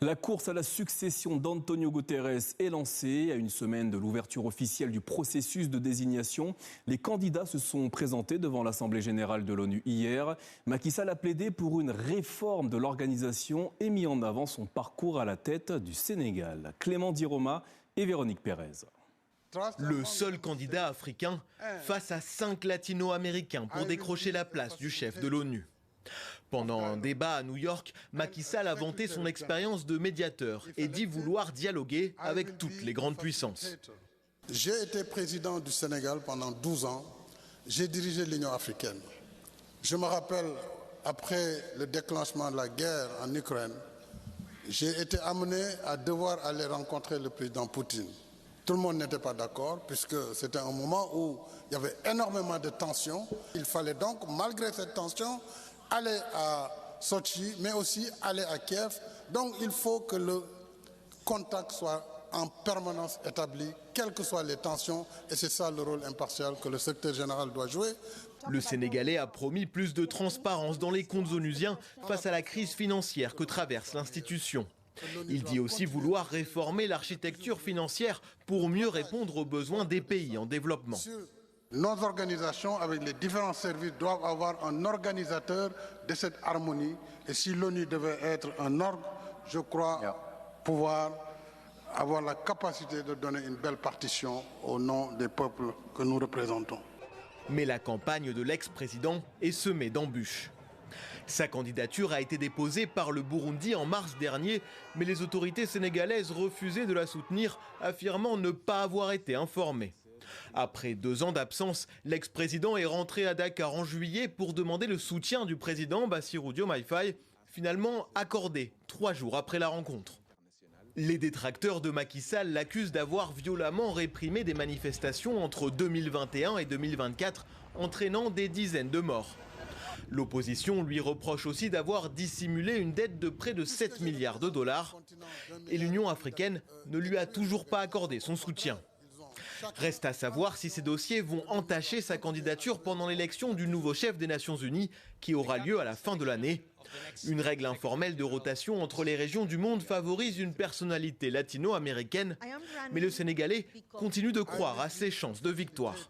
La course à la succession d'Antonio Guterres est lancée. À une semaine de l'ouverture officielle du processus de désignation, les candidats se sont présentés devant l'Assemblée générale de l'ONU hier. Macky Sall a plaidé pour une réforme de l'organisation et mis en avant son parcours à la tête du Sénégal. Clément Diroma et Véronique Pérez. Le seul candidat africain face à 5 latino-américains pour décrocher la place du chef de l'ONU. Pendant un débat à New York, Macky Sall a vanté son expérience de médiateur et dit vouloir dialoguer avec toutes les grandes puissances. J'ai été président du Sénégal pendant 12 ans. J'ai dirigé l'Union africaine. Je me rappelle, après le déclenchement de la guerre en Ukraine, j'ai été amené à devoir aller rencontrer le président Poutine. Tout le monde n'était pas d'accord puisque c'était un moment où il y avait énormément de tensions. Il fallait donc, malgré cette tension, aller à Sochi, mais aussi aller à Kiev. Donc il faut que le contact soit en permanence établi, quelles que soient les tensions. Et c'est ça le rôle impartial que le secrétaire général doit jouer. Le Sénégalais a promis plus de transparence dans les comptes onusiens face à la crise financière que traverse l'institution. Il dit aussi vouloir réformer l'architecture financière pour mieux répondre aux besoins des pays en développement. Nos organisations, avec les différents services, doivent avoir un organisateur de cette harmonie. Et si l'ONU devait être un orgue, je crois pouvoir avoir la capacité de donner une belle partition au nom des peuples que nous représentons. Mais la campagne de l'ex-président est semée d'embûches. Sa candidature a été déposée par le Burundi en mars dernier, mais les autorités sénégalaises refusaient de la soutenir, affirmant ne pas avoir été informées. Après 2 ans d'absence, l'ex-président est rentré à Dakar en juillet pour demander le soutien du président Bassirou Diomaye Faye, finalement accordé 3 jours après la rencontre. Les détracteurs de Macky Sall l'accusent d'avoir violemment réprimé des manifestations entre 2021 et 2024, entraînant des dizaines de morts. L'opposition lui reproche aussi d'avoir dissimulé une dette de près de 7 milliards de dollars et l'Union africaine ne lui a toujours pas accordé son soutien. Reste à savoir si ces dossiers vont entacher sa candidature pendant l'élection du nouveau chef des Nations Unies qui aura lieu à la fin de l'année. Une règle informelle de rotation entre les régions du monde favorise une personnalité latino-américaine, mais le Sénégalais continue de croire à ses chances de victoire.